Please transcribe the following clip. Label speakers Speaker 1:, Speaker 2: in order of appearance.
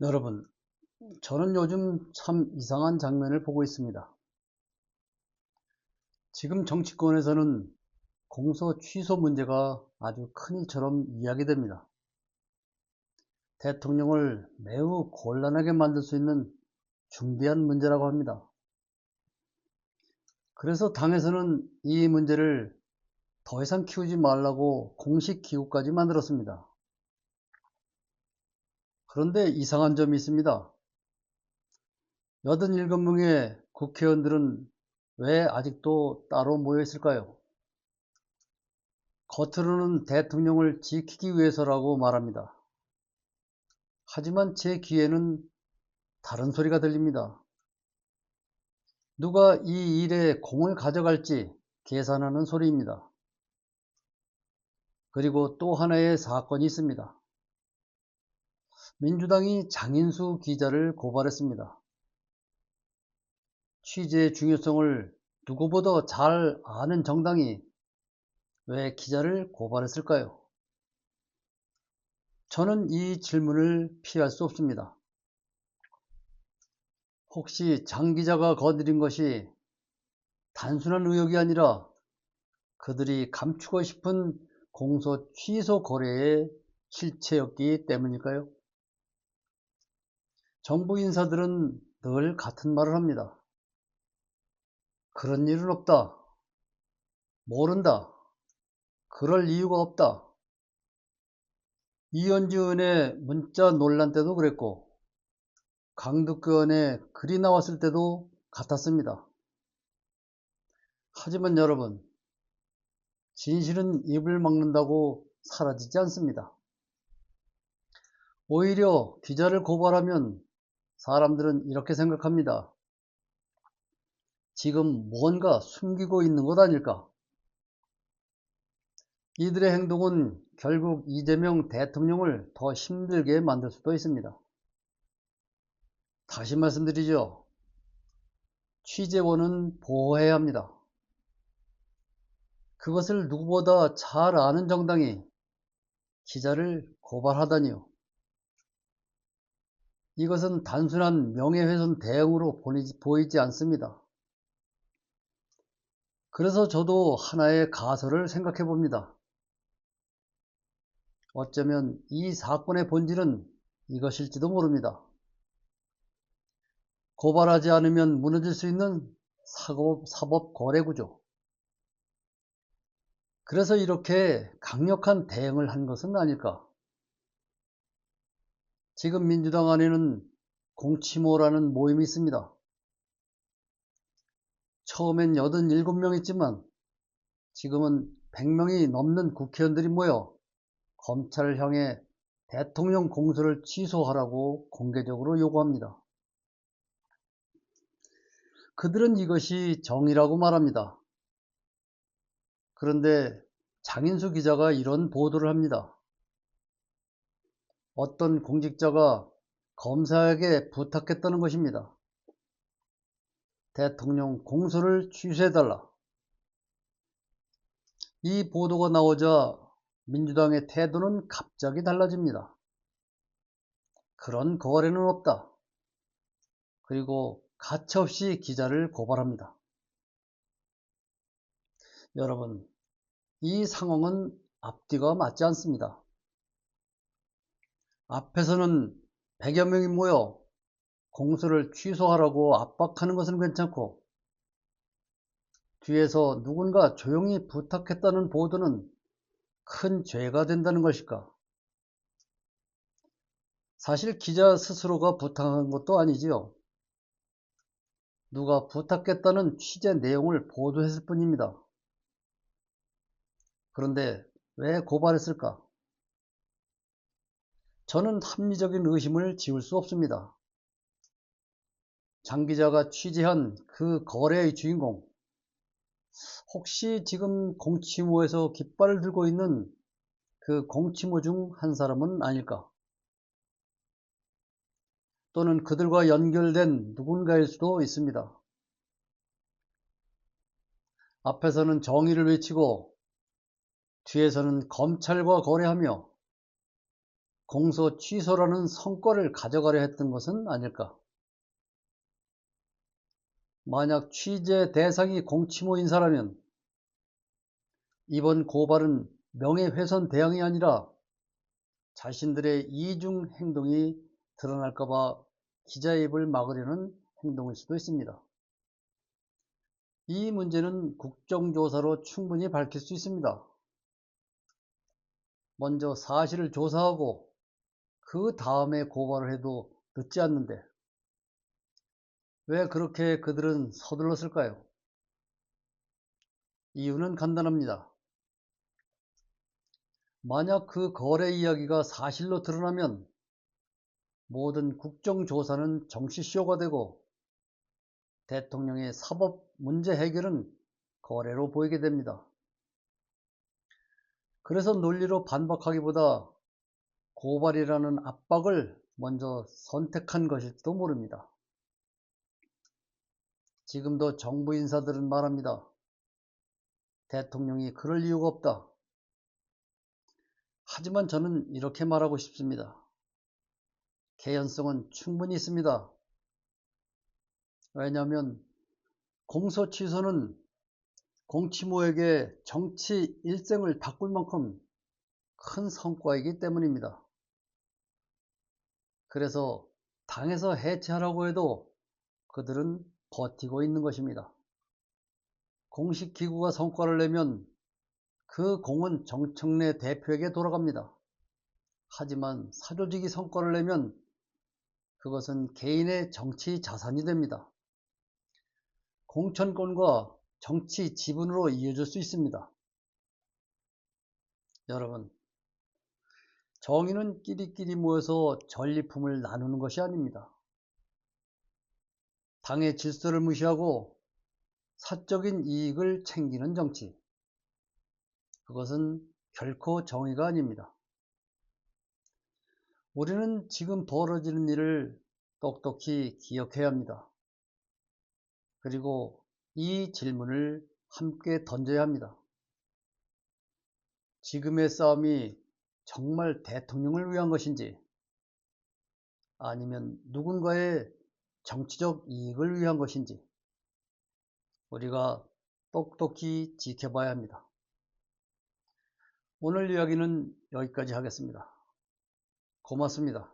Speaker 1: 여러분, 저는 요즘 참 이상한 장면을 보고 있습니다. 지금 정치권에서는 공소 취소 문제가 아주 큰일처럼 이야기됩니다. 대통령을 매우 곤란하게 만들 수 있는 중대한 문제라고 합니다. 그래서 당에서는 이 문제를 더 이상 키우지 말라고 공식 기구까지 만들었습니다. 그런데 이상한 점이 있습니다. 87명의 국회의원들은 왜 아직도 따로 모여 있을까요? 겉으로는 대통령을 지키기 위해서라고 말합니다. 하지만 제 귀에는 다른 소리가 들립니다. 누가 이 일에 공을 가져갈지 계산하는 소리입니다. 그리고 또 하나의 사건이 있습니다. 민주당이 장인수 기자를 고발했습니다. 취재의 중요성을 누구보다 잘 아는 정당이 왜 기자를 고발했을까요? 저는 이 질문을 피할 수 없습니다. 혹시 장 기자가 거느린 것이 단순한 의혹이 아니라 그들이 감추고 싶은 공소 취소 거래의 실체였기 때문일까요? 정부 인사들은 늘 같은 말을 합니다. 그런 일은 없다. 모른다. 그럴 이유가 없다. 이현주 의원의 문자 논란 때도 그랬고 강덕규 의원의 글이 나왔을 때도 같았습니다. 하지만 여러분, 진실은 입을 막는다고 사라지지 않습니다. 오히려 기자를 고발하면 사람들은 이렇게 생각합니다. 지금 무언가 숨기고 있는 것 아닐까? 이들의 행동은 결국 이재명 대통령을 더 힘들게 만들 수도 있습니다. 다시 말씀드리죠. 취재원은 보호해야 합니다. 그것을 누구보다 잘 아는 정당이 기자를 고발하다니요. 이것은 단순한 명예훼손 대응으로 보이지 않습니다. 그래서 저도 하나의 가설을 생각해 봅니다. 어쩌면 이 사건의 본질은 이것일지도 모릅니다. 고발하지 않으면 무너질 수 있는 사법 거래 구조. 그래서 이렇게 강력한 대응을 한 것은 아닐까. 지금 민주당 안에는 공치모라는 모임이 있습니다. 처음엔 87명 있지만 지금은 100명이 넘는 국회의원들이 모여 검찰을 향해 대통령 공소를 취소하라고 공개적으로 요구합니다. 그들은 이것이 정의라고 말합니다. 그런데 장인수 기자가 이런 보도를 합니다. 어떤 공직자가 검사에게 부탁했다는 것입니다. 대통령 공소를 취소해달라. 이 보도가 나오자 민주당의 태도는 갑자기 달라집니다. 그런 거래는 없다. 그리고 가차없이 기자를 고발합니다. 여러분, 이 상황은 앞뒤가 맞지 않습니다. 앞에서는 100여 명이 모여 공소를 취소하라고 압박하는 것은 괜찮고 뒤에서 누군가 조용히 부탁했다는 보도는 큰 죄가 된다는 것일까? 사실 기자 스스로가 부탁한 것도 아니지요. 누가 부탁했다는 취재 내용을 보도했을 뿐입니다. 그런데 왜 고발했을까? 저는 합리적인 의심을 지울 수 없습니다. 장 기자가 취재한 그 거래의 주인공, 혹시 지금 공치모에서 깃발을 들고 있는 그 공치모 중 한 사람은 아닐까? 또는 그들과 연결된 누군가일 수도 있습니다. 앞에서는 정의를 외치고 뒤에서는 검찰과 거래하며 공소 취소라는 성과를 가져가려 했던 것은 아닐까? 만약 취재 대상이 공치모 인사라면 이번 고발은 명예훼손 대항이 아니라 자신들의 이중 행동이 드러날까봐 기자의 입을 막으려는 행동일 수도 있습니다. 이 문제는 국정조사로 충분히 밝힐 수 있습니다. 먼저 사실을 조사하고 그 다음에 고발을 해도 늦지 않는데 왜 그렇게 그들은 서둘렀을까요? 이유는 간단합니다. 만약 그 거래 이야기가 사실로 드러나면 모든 국정조사는 정치쇼가 되고 대통령의 사법 문제 해결은 거래로 보이게 됩니다. 그래서 논리로 반박하기보다 고발이라는 압박을 먼저 선택한 것일지도 모릅니다. 지금도 정부 인사들은 말합니다. 대통령이 그럴 이유가 없다. 하지만 저는 이렇게 말하고 싶습니다. 개연성은 충분히 있습니다. 왜냐하면 공소 취소는 공치모에게 정치 일생을 바꿀 만큼 큰 성과이기 때문입니다. 그래서 당에서 해체하라고 해도 그들은 버티고 있는 것입니다. 공식 기구가 성과를 내면 그 공은 정청래 대표에게 돌아갑니다. 하지만 사조직이 성과를 내면 그것은 개인의 정치 자산이 됩니다. 공천권과 정치 지분으로 이어질 수 있습니다. 여러분, 정의는 끼리끼리 모여서 전리품을 나누는 것이 아닙니다. 당의 질서를 무시하고 사적인 이익을 챙기는 정치. 그것은 결코 정의가 아닙니다. 우리는 지금 벌어지는 일을 똑똑히 기억해야 합니다. 그리고 이 질문을 함께 던져야 합니다. 지금의 싸움이 정말 대통령을 위한 것인지 아니면 누군가의 정치적 이익을 위한 것인지 우리가 똑똑히 지켜봐야 합니다. 오늘 이야기는 여기까지 하겠습니다. 고맙습니다.